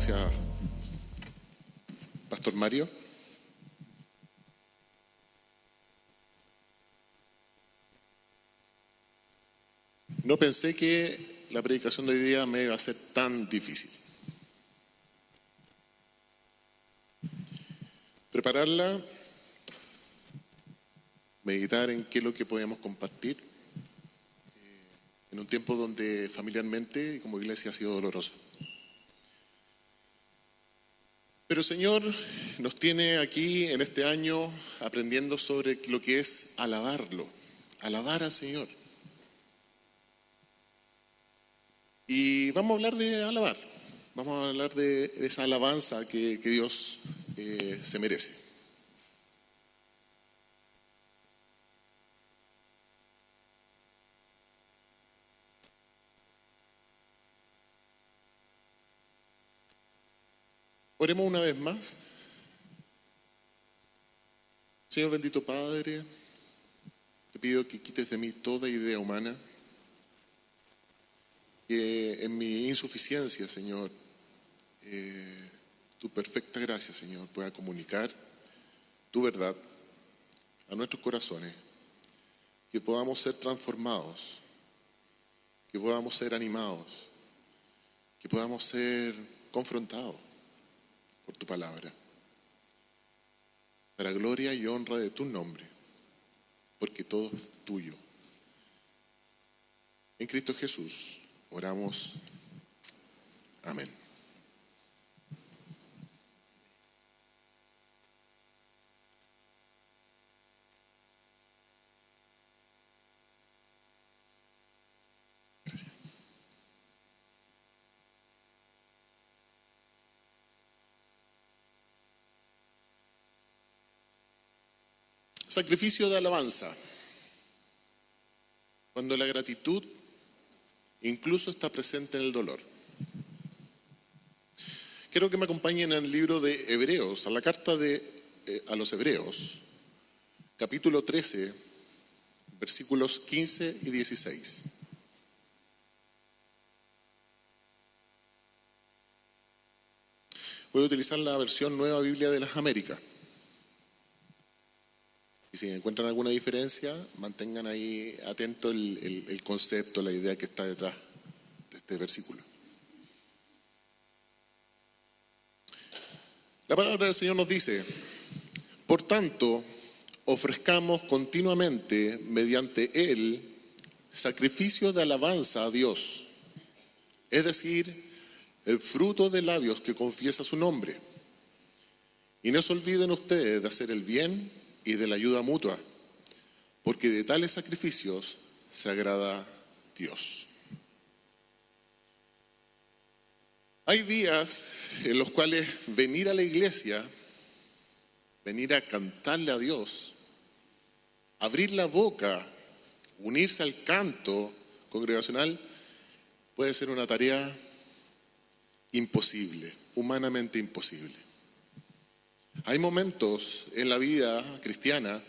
Gracias, Pastor Mario. No pensé que la predicación de hoy día me iba a ser tan difícil. Prepararla, meditar en qué es lo que podemos compartir en un tiempo donde familiarmente y como iglesia ha sido doloroso. Pero el Señor nos tiene aquí en este año aprendiendo sobre lo que es alabarlo, alabar al Señor. Y vamos a hablar de alabar, vamos a hablar de esa alabanza que Dios se merece. Oremos una vez más. Señor bendito Padre, te pido que quites de mí toda idea humana, que en mi insuficiencia, Señor, tu perfecta gracia, Señor, pueda comunicar tu verdad a nuestros corazones, que podamos ser transformados, que podamos ser animados, que podamos ser confrontados por tu palabra, para gloria y honra de tu nombre, porque todo es tuyo. En Cristo Jesús oramos. Amén. Gracias. Sacrificio de alabanza. Cuando la gratitud incluso está presente en el dolor. Quiero que me acompañen en el libro de Hebreos, a la carta a los Hebreos, capítulo 13, versículos 15 y 16. Voy a utilizar la versión Nueva Biblia de las Américas. Y si encuentran alguna diferencia, mantengan ahí atento el concepto, la idea que está detrás de este versículo. La palabra del Señor nos dice: por tanto, ofrezcamos continuamente mediante Él sacrificio de alabanza a Dios, es decir, el fruto de labios que confiesa su nombre. Y no se olviden ustedes de hacer el bien y de la ayuda mutua, porque de tales sacrificios se agrada Dios. Hay días en los cuales venir a la iglesia, venir a cantarle a Dios, abrir la boca, unirse al canto congregacional, puede ser una tarea imposible, humanamente imposible. Hay momentos en la vida cristiana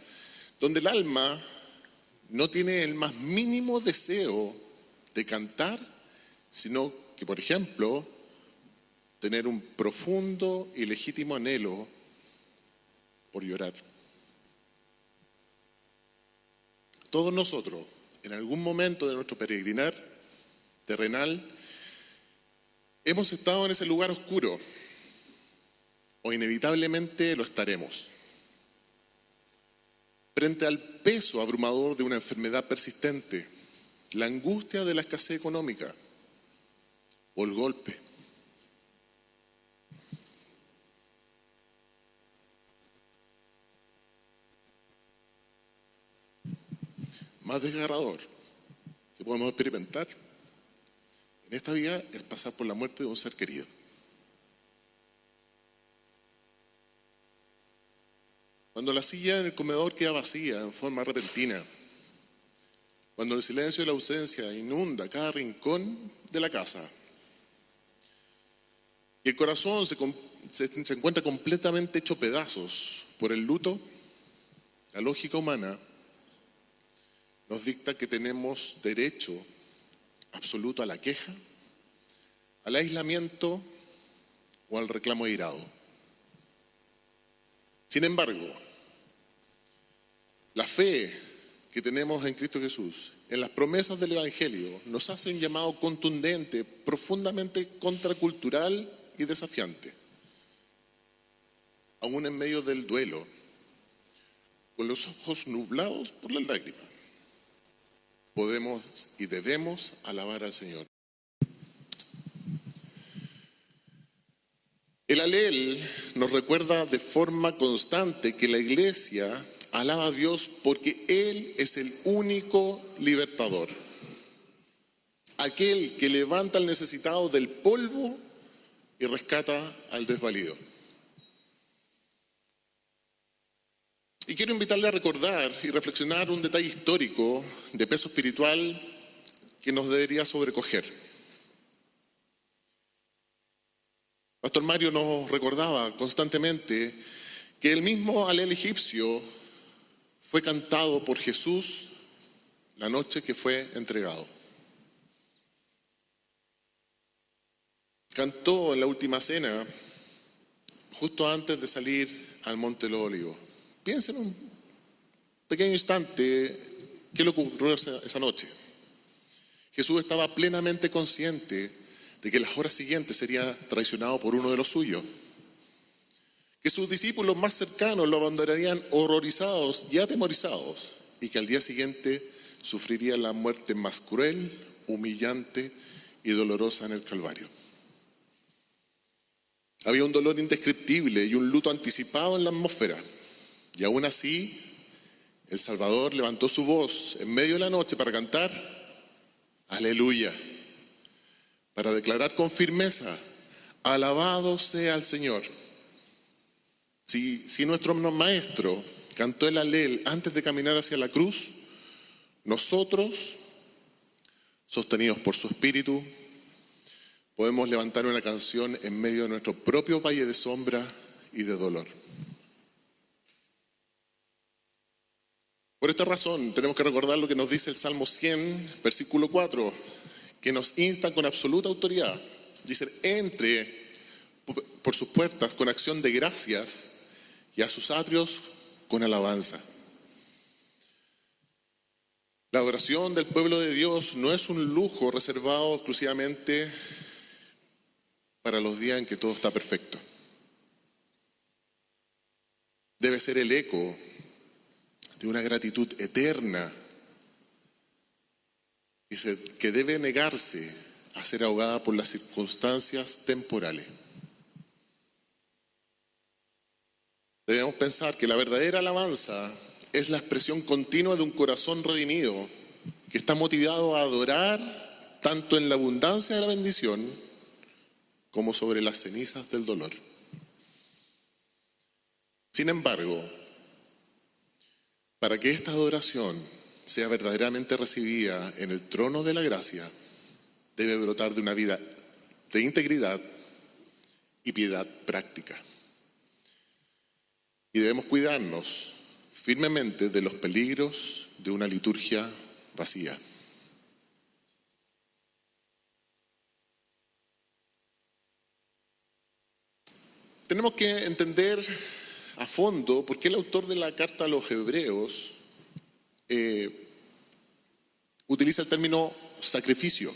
donde el alma no tiene el más mínimo deseo de cantar, sino que, por ejemplo, tener un profundo y legítimo anhelo por llorar. Todos nosotros, en algún momento de nuestro peregrinar terrenal, hemos estado en ese lugar oscuro, o inevitablemente lo estaremos, frente al peso abrumador de una enfermedad persistente, la angustia de la escasez económica o el golpe. Más desgarrador que podemos experimentar en esta vida es pasar por la muerte de un ser querido. Cuando la silla en el comedor queda vacía en forma repentina, cuando el silencio y la ausencia inunda cada rincón de la casa y el corazón se encuentra completamente hecho pedazos por el luto, la lógica humana nos dicta que tenemos derecho absoluto a la queja, al aislamiento o al reclamo airado. Sin embargo, la fe que tenemos en Cristo Jesús, en las promesas del Evangelio, nos hace un llamado contundente, profundamente contracultural y desafiante. Aún en medio del duelo, con los ojos nublados por las lágrimas, podemos y debemos alabar al Señor. El Alel nos recuerda de forma constante que la Iglesia alaba a Dios porque Él es el único libertador, aquel que levanta al necesitado del polvo y rescata al desvalido. Y quiero invitarle a recordar y reflexionar un detalle histórico de peso espiritual que nos debería sobrecoger. Pastor Mario nos recordaba constantemente que el mismo Alel egipcio fue cantado por Jesús la noche que fue entregado. Cantó en la última cena, justo antes de salir al Monte de los Olivos. Piensen un pequeño instante qué le ocurrió esa noche. Jesús estaba plenamente consciente de que las horas siguientes sería traicionado por uno de los suyos, que sus discípulos más cercanos lo abandonarían horrorizados y atemorizados, y que al día siguiente sufriría la muerte más cruel, humillante y dolorosa en el Calvario. Había un dolor indescriptible y un luto anticipado en la atmósfera, y aún así el Salvador levantó su voz en medio de la noche para cantar aleluya, para declarar con firmeza: alabado sea el Señor. Si nuestro maestro cantó el Alel antes de caminar hacia la cruz, nosotros, sostenidos por su Espíritu, podemos levantar una canción en medio de nuestro propio valle de sombra y de dolor. Por esta razón tenemos que recordar lo que nos dice el Salmo 100, versículo 4, que nos insta con absoluta autoridad. Dice: entre por sus puertas con acción de gracias y a sus atrios con alabanza. La adoración del pueblo de Dios no es un lujo reservado exclusivamente para los días en que todo está perfecto. Debe ser el eco de una gratitud eterna que debe negarse a ser ahogada por las circunstancias temporales. Debemos pensar que la verdadera alabanza es la expresión continua de un corazón redimido que está motivado a adorar tanto en la abundancia de la bendición como sobre las cenizas del dolor. Sin embargo, para que esta adoración sea verdaderamente recibida en el trono de la gracia, debe brotar de una vida de integridad y piedad práctica. Y debemos cuidarnos firmemente de los peligros de una liturgia vacía. Tenemos que entender a fondo por qué el autor de la carta a los Hebreos utiliza el término sacrificio.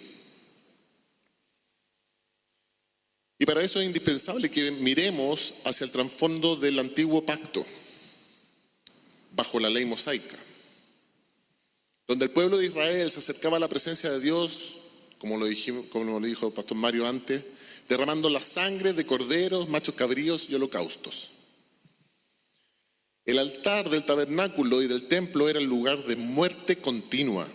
Y para eso es indispensable que miremos hacia el trasfondo del antiguo pacto, bajo la ley mosaica, donde el pueblo de Israel se acercaba a la presencia de Dios, como lo dijo el pastor Mario antes, derramando la sangre de corderos, machos cabríos y holocaustos. El altar del tabernáculo y del templo era el lugar de muerte continua,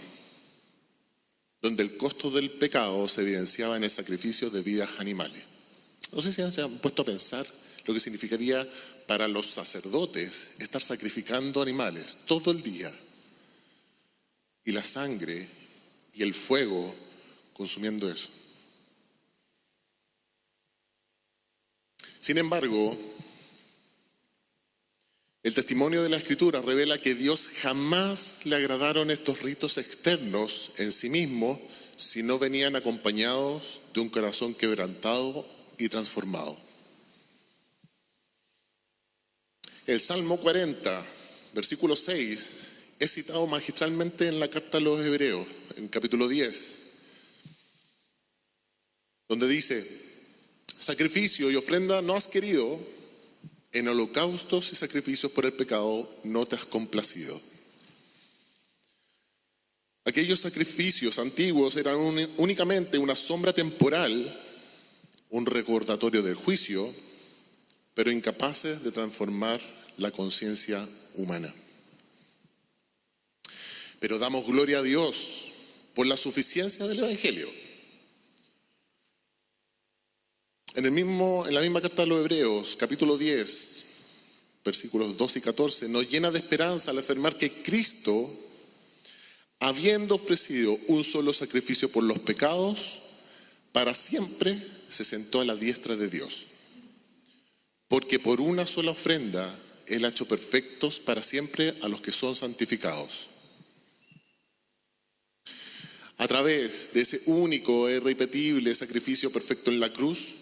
donde el costo del pecado se evidenciaba en el sacrificio de vidas animales. No sé si se han puesto a pensar lo que significaría para los sacerdotes estar sacrificando animales todo el día y la sangre y el fuego consumiendo eso. Sin embargo, el testimonio de la Escritura revela que Dios jamás le agradaron estos ritos externos en sí mismos si no venían acompañados de un corazón quebrantado y transformado. El Salmo 40, versículo 6, es citado magistralmente en la carta a los Hebreos, en capítulo 10, donde dice: sacrificio y ofrenda no has querido, en holocaustos y sacrificios por el pecado no te has complacido. Aquellos sacrificios antiguos eran únicamente una sombra temporal, un recordatorio del juicio, pero incapaces de transformar la conciencia humana. Pero damos gloria a Dios por la suficiencia del Evangelio. En la misma carta a los Hebreos, capítulo 10, versículos 2 y 14, nos llena de esperanza al afirmar que Cristo, habiendo ofrecido un solo sacrificio por los pecados, para siempre se sentó a la diestra de Dios. Porque por una sola ofrenda Él ha hecho perfectos para siempre a los que son santificados. A través de ese único e irrepetible sacrificio perfecto en la cruz,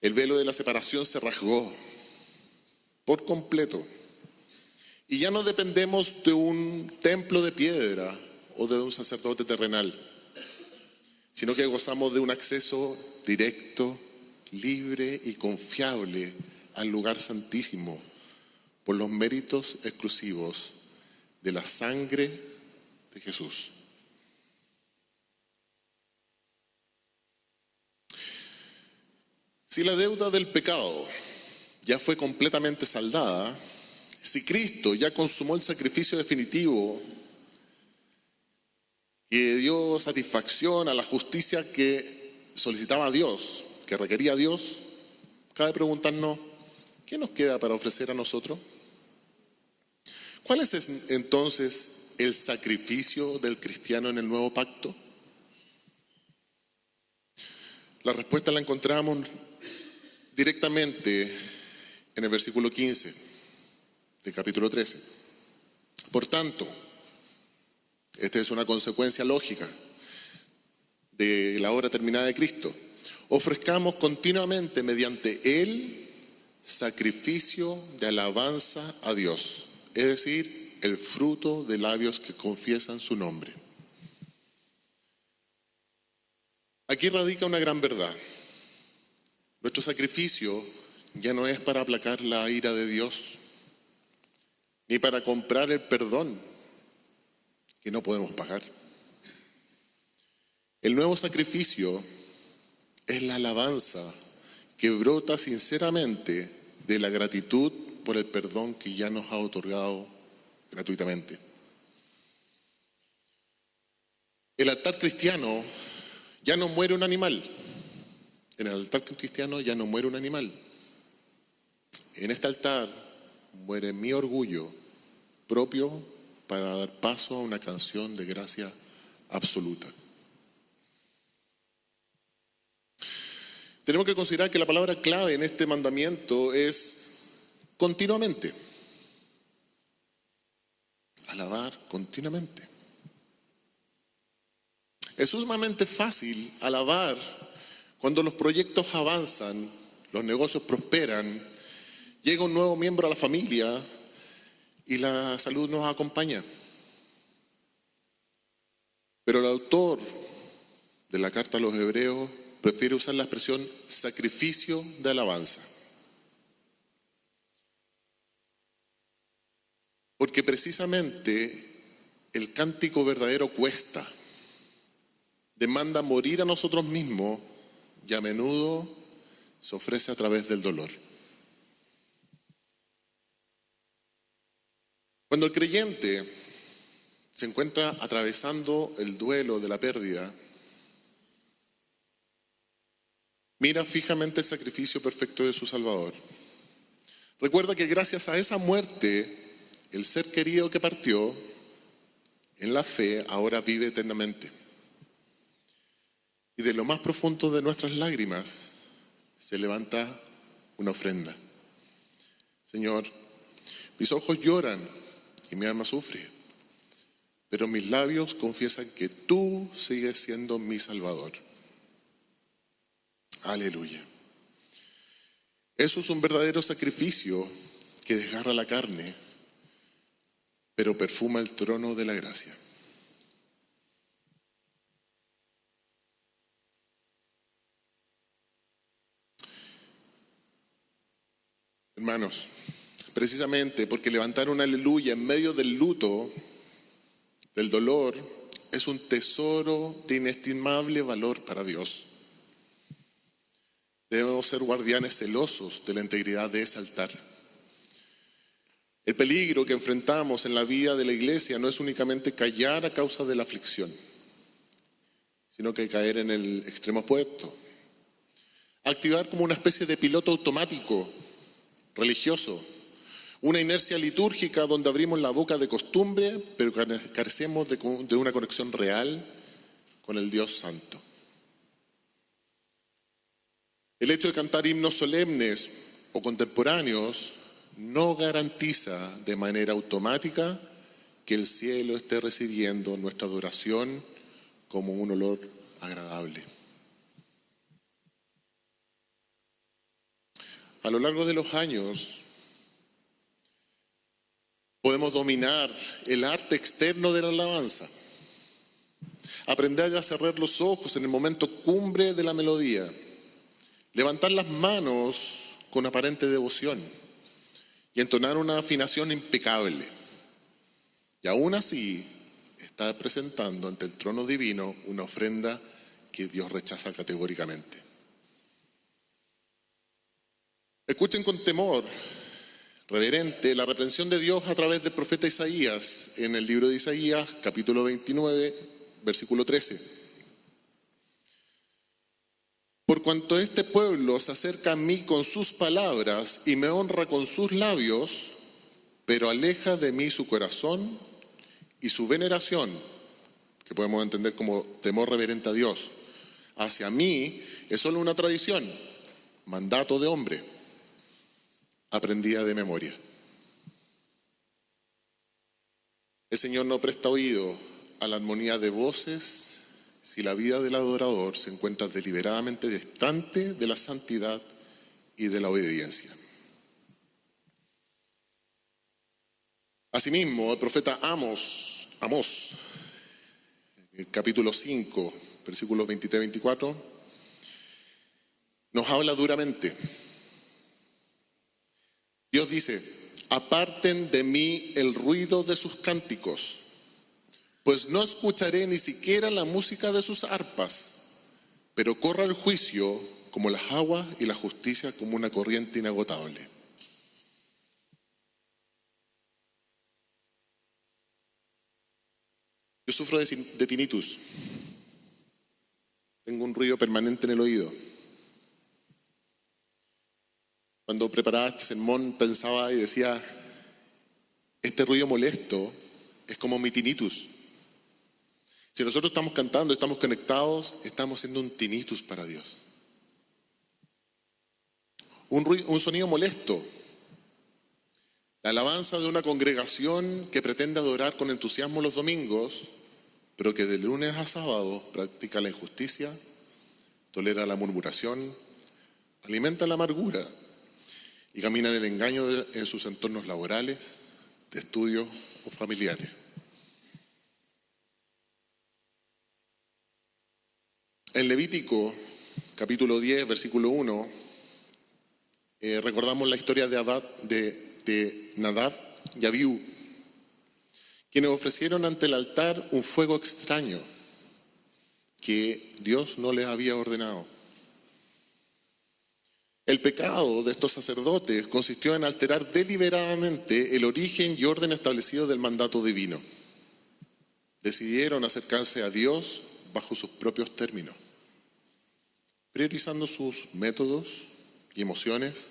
el velo de la separación se rasgó por completo. Y ya no dependemos de un templo de piedra o de un sacerdote terrenal, sino que gozamos de un acceso directo, libre y confiable al lugar santísimo por los méritos exclusivos de la sangre de Jesús. Si la deuda del pecado ya fue completamente saldada, si Cristo ya consumó el sacrificio definitivo que dio satisfacción a la justicia que solicitaba a Dios, que requería a Dios, cabe preguntarnos: ¿qué nos queda para ofrecer a nosotros? ¿Cuál es entonces el sacrificio del cristiano en el nuevo pacto? La respuesta la encontramos directamente en el versículo 15 del capítulo 13. Por tanto, esta es una consecuencia lógica de la obra terminada de Cristo. Ofrezcamos continuamente mediante Él sacrificio de alabanza a Dios, es decir, el fruto de labios que confiesan su nombre. Aquí radica una gran verdad. Nuestro sacrificio ya no es para aplacar la ira de Dios, ni para comprar el perdón que no podemos pagar. El nuevo sacrificio es la alabanza que brota sinceramente de la gratitud por el perdón que ya nos ha otorgado gratuitamente. El altar cristiano ya no muere un animal. En el altar cristiano ya no muere un animal. En este altar muere mi orgullo propio para dar paso a una canción de gracia absoluta. Tenemos que considerar que la palabra clave en este mandamiento es continuamente. Alabar continuamente. Es sumamente fácil alabar cuando los proyectos avanzan, los negocios prosperan, llega un nuevo miembro a la familia y la salud nos acompaña. Pero el autor de la carta a los Hebreos prefiere usar la expresión sacrificio de alabanza. Porque precisamente el cántico verdadero cuesta, demanda morir a nosotros mismos y a menudo se ofrece a través del dolor. Cuando el creyente se encuentra atravesando el duelo de la pérdida, mira fijamente el sacrificio perfecto de su Salvador. Recuerda que gracias a esa muerte, el ser querido que partió, en la fe, ahora vive eternamente. Y de lo más profundo de nuestras lágrimas se levanta una ofrenda. Señor, mis ojos lloran y mi alma sufre, pero mis labios confiesan que tú sigues siendo mi Salvador. Aleluya. Eso es un verdadero sacrificio que desgarra la carne, pero perfuma el trono de la gracia. Hermanos, precisamente porque levantar un aleluya en medio del luto, del dolor, es un tesoro de inestimable valor para Dios. Debemos ser guardianes celosos de la integridad de ese altar. El peligro que enfrentamos en la vida de la iglesia no es únicamente callar a causa de la aflicción, sino que caer en el extremo opuesto. Activar como una especie de piloto automático religioso, una inercia litúrgica donde abrimos la boca de costumbre, pero carecemos de una conexión real con el Dios Santo. El hecho de cantar himnos solemnes o contemporáneos no garantiza de manera automática que el cielo esté recibiendo nuestra adoración como un olor agradable. A lo largo de los años podemos dominar el arte externo de la alabanza, aprender a cerrar los ojos en el momento cumbre de la melodía, levantar las manos con aparente devoción y entonar una afinación impecable. Y aún así, estar presentando ante el trono divino una ofrenda que Dios rechaza categóricamente. Escuchen con temor reverente la reprensión de Dios a través del profeta Isaías en el libro de Isaías, capítulo 29, versículo 13. Por cuanto este pueblo se acerca a mí con sus palabras y me honra con sus labios, pero aleja de mí su corazón y su veneración, que podemos entender como temor reverente a Dios, hacia mí es solo una tradición, mandato de hombre, aprendida de memoria. El Señor no presta oído a la armonía de voces si la vida del adorador se encuentra deliberadamente distante de la santidad y de la obediencia. Asimismo, el profeta Amós, capítulo 5, versículos 23-24, nos habla duramente. Dios dice: aparten de mí el ruido de sus cánticos, pues no escucharé ni siquiera la música de sus arpas, pero corra el juicio como las aguas y la justicia como una corriente inagotable. Yo sufro de tinnitus. Tengo un ruido permanente en el oído. Cuando preparaba este sermón pensaba y decía, este ruido molesto es como mi tinnitus. Si nosotros estamos cantando, estamos conectados, estamos haciendo un tinnitus para Dios. Un sonido molesto. La alabanza de una congregación que pretende adorar con entusiasmo los domingos, pero que de lunes a sábado practica la injusticia, tolera la murmuración, alimenta la amargura y camina en el engaño en sus entornos laborales, de estudio o familiares. En Levítico, capítulo 10, versículo 1, recordamos la historia de Nadab y Abiú, quienes ofrecieron ante el altar un fuego extraño que Dios no les había ordenado. El pecado de estos sacerdotes consistió en alterar deliberadamente el origen y orden establecido del mandato divino. Decidieron acercarse a Dios bajo sus propios términos, priorizando sus métodos y emociones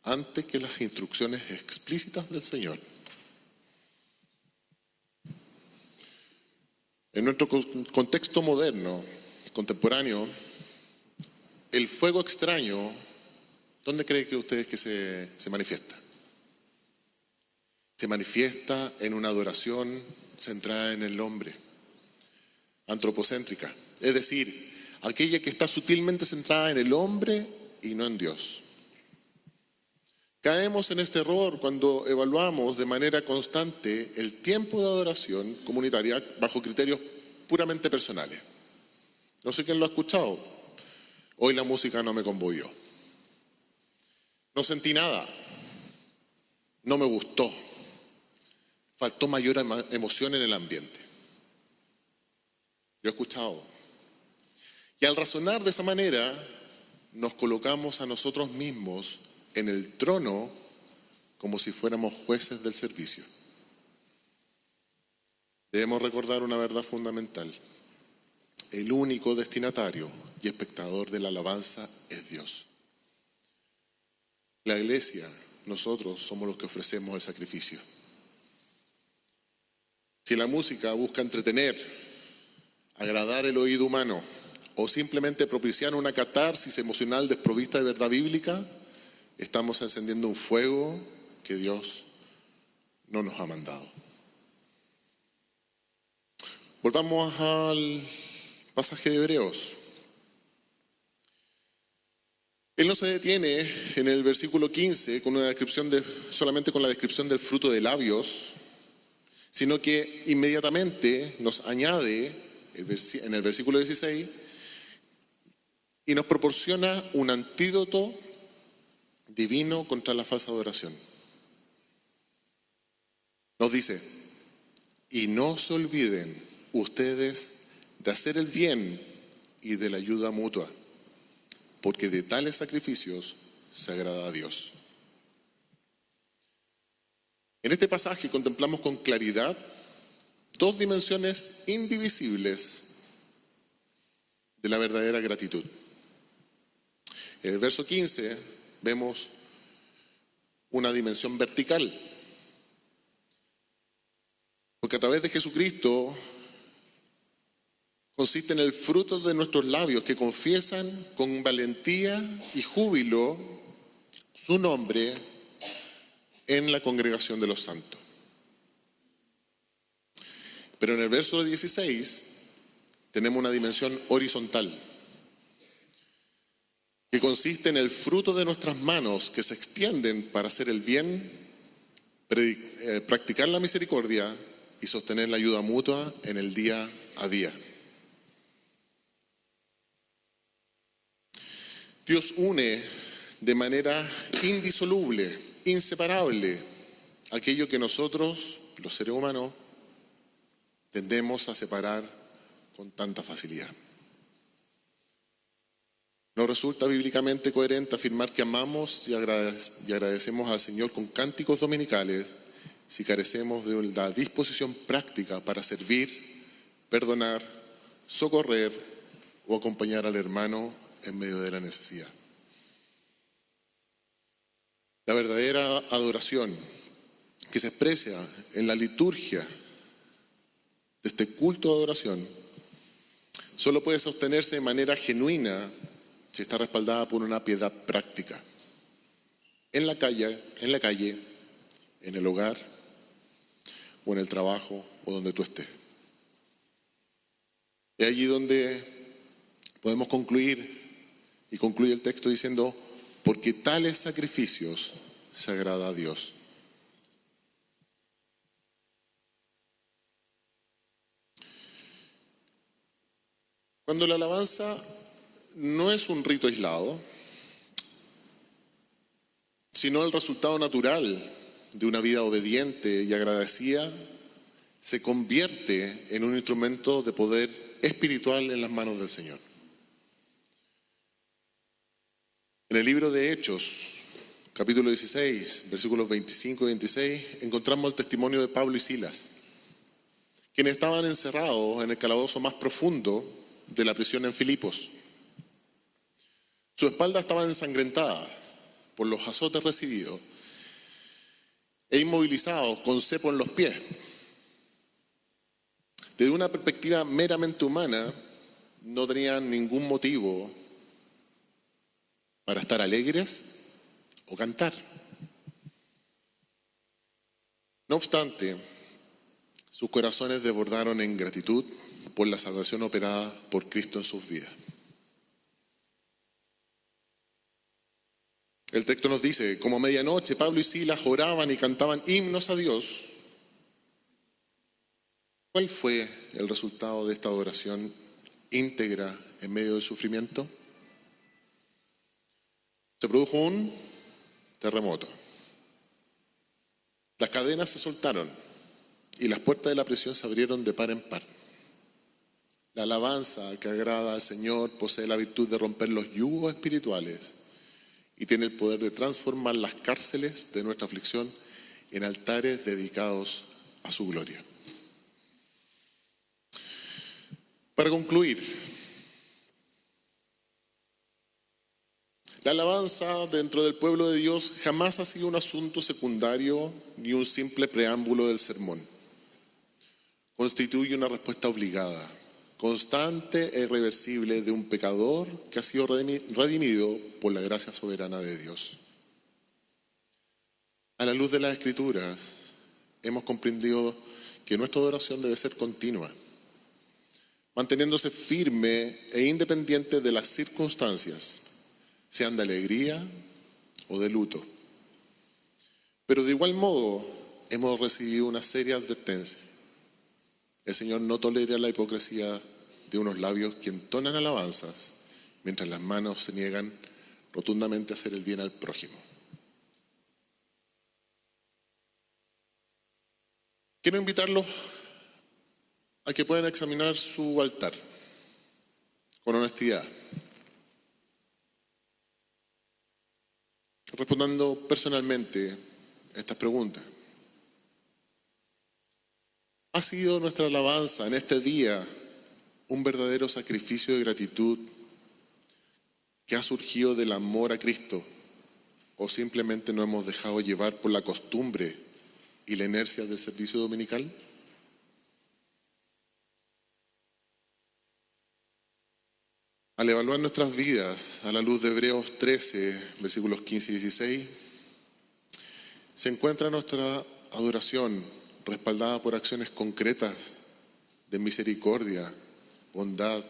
antes que las instrucciones explícitas del Señor. En nuestro contexto moderno, contemporáneo, el fuego extraño, ¿dónde creen que ustedes que se manifiesta? Se manifiesta en una adoración centrada en el hombre, antropocéntrica, es decir, aquella que está sutilmente centrada en el hombre y no en Dios. Caemos en este error cuando evaluamos de manera constante el tiempo de adoración comunitaria bajo criterios puramente personales. No sé quién lo ha escuchado. Hoy la música no me conmovió. No sentí nada. No me gustó. Faltó mayor emoción en el ambiente. Yo he escuchado. Y al razonar de esa manera, nos colocamos a nosotros mismos en el trono como si fuéramos jueces del servicio. Debemos recordar una verdad fundamental. El único destinatario y espectador de la alabanza es Dios. La iglesia, nosotros somos los que ofrecemos el sacrificio. Si la música busca entretener, agradar el oído humano o simplemente propiciar una catarsis emocional desprovista de verdad bíblica, estamos encendiendo un fuego que Dios no nos ha mandado. Volvamos al pasaje de Hebreos. Él no se detiene en el versículo 15 con una descripción solamente con la descripción del fruto de labios, sino que inmediatamente nos añade en el versículo 16 y nos proporciona un antídoto divino contra la falsa adoración. Nos dice: y no se olviden ustedes de hacer el bien y de la ayuda mutua, porque de tales sacrificios se agrada a Dios. En este pasaje contemplamos con claridad dos dimensiones indivisibles de la verdadera gratitud. En el verso 15 vemos una dimensión vertical, porque a través de Jesucristo consiste en el fruto de nuestros labios que confiesan con valentía y júbilo su nombre en la congregación de los santos. Pero en el verso 16 tenemos una dimensión horizontal que consiste en el fruto de nuestras manos que se extienden para hacer el bien, practicar la misericordia y sostener la ayuda mutua en el día a día. Dios une de manera indisoluble, inseparable, aquello que nosotros, los seres humanos, tendemos a separar con tanta facilidad. No resulta bíblicamente coherente afirmar que amamos y agradecemos al Señor con cánticos dominicales si carecemos de la disposición práctica para servir, perdonar, socorrer o acompañar al hermano en medio de la necesidad. La verdadera adoración que se expresa en la liturgia de este culto de adoración solo puede sostenerse de manera genuina si está respaldada por una piedad práctica. En la calle, en el hogar o en el trabajo o donde tú estés. Es allí donde podemos concluir, y concluye el texto diciendo: porque tales sacrificios se agrada a Dios. Cuando la alabanza no es un rito aislado, sino el resultado natural de una vida obediente y agradecida, se convierte en un instrumento de poder espiritual en las manos del Señor. En el libro de Hechos, capítulo 16, versículos 25 y 26, encontramos el testimonio de Pablo y Silas, quienes estaban encerrados en el calabozo más profundo de la prisión en Filipos. Su espalda estaba ensangrentada por los azotes recibidos e inmovilizados con cepo en los pies. Desde una perspectiva meramente humana, no tenían ningún motivo para estar alegres o cantar. No obstante, sus corazones desbordaron en gratitud por la salvación operada por Cristo en sus vidas. El texto nos dice, como a medianoche Pablo y Silas oraban y cantaban himnos a Dios. ¿Cuál fue el resultado de esta adoración íntegra en medio del sufrimiento? Se produjo un terremoto. Las cadenas se soltaron y las puertas de la prisión se abrieron de par en par. La alabanza que agrada al Señor posee la virtud de romper los yugos espirituales y tiene el poder de transformar las cárceles de nuestra aflicción en altares dedicados a su gloria. Para concluir, la alabanza dentro del pueblo de Dios jamás ha sido un asunto secundario ni un simple preámbulo del sermón. Constituye una respuesta obligada, constante e irreversible de un pecador que ha sido redimido por la gracia soberana de Dios. A la luz de las Escrituras, hemos comprendido que nuestra adoración debe ser continua, manteniéndose firme e independiente de las circunstancias, sean de alegría o de luto. Pero de igual modo, hemos recibido una seria advertencia. El Señor no tolera la hipocresía de unos labios que entonan alabanzas, mientras las manos se niegan rotundamente a hacer el bien al prójimo. Quiero invitarlos a que puedan examinar su altar con honestidad, respondiendo personalmente estas preguntas. ¿Ha sido nuestra alabanza en este día un verdadero sacrificio de gratitud que ha surgido del amor a Cristo, o simplemente nos hemos dejado llevar por la costumbre y la inercia del servicio dominical? Al evaluar nuestras vidas a la luz de Hebreos 13, versículos 15 y 16, se encuentra nuestra adoración respaldada por acciones concretas de misericordia, bondad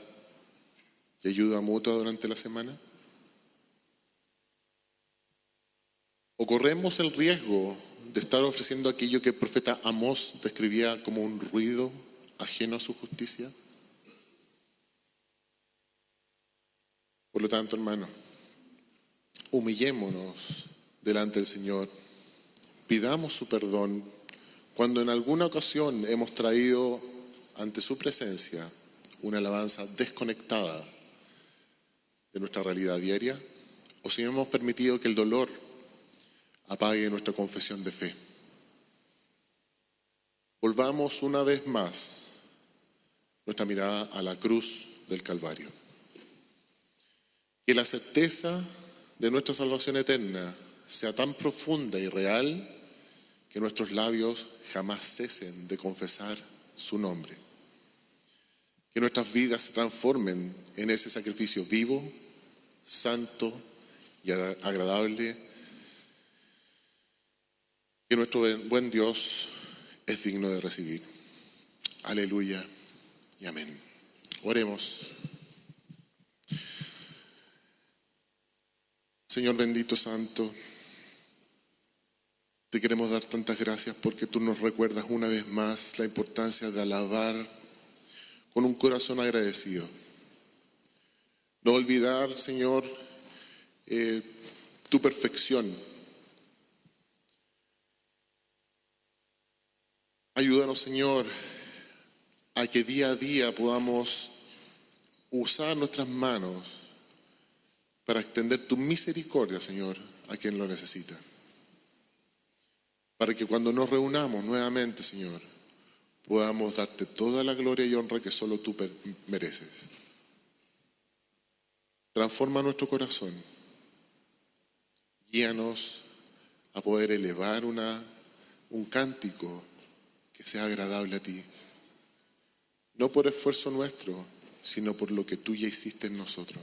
y ayuda mutua durante la semana. ¿O corremos el riesgo de estar ofreciendo aquello que el profeta Amós describía como un ruido ajeno a su justicia? Por lo tanto, hermano, humillémonos delante del Señor, pidamos su perdón cuando en alguna ocasión hemos traído ante su presencia una alabanza desconectada de nuestra realidad diaria, o si hemos permitido que el dolor apague nuestra confesión de fe. Volvamos una vez más nuestra mirada a la cruz del Calvario. Que la certeza de nuestra salvación eterna sea tan profunda y real que nuestros labios jamás cesen de confesar su nombre. Que nuestras vidas se transformen en ese sacrificio vivo, santo y agradable que nuestro buen Dios es digno de recibir. Aleluya y amén. Oremos. Señor bendito santo, te queremos dar tantas gracias porque tú nos recuerdas una vez más la importancia de alabar con un corazón agradecido. No olvidar, Señor, tu perfección. Ayúdanos, Señor, a que día a día podamos usar nuestras manos para extender tu misericordia, Señor, a quien lo necesita. Para que cuando nos reunamos nuevamente, Señor, podamos darte toda la gloria y honra que solo tú mereces. Transforma nuestro corazón. Guíanos a poder elevar un cántico que sea agradable a ti. No por esfuerzo nuestro, sino por lo que tú ya hiciste en nosotros.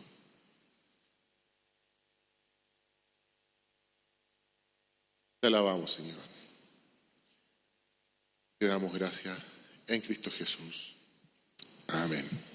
Te alabamos, Señor. Te damos gracias en Cristo Jesús. Amén.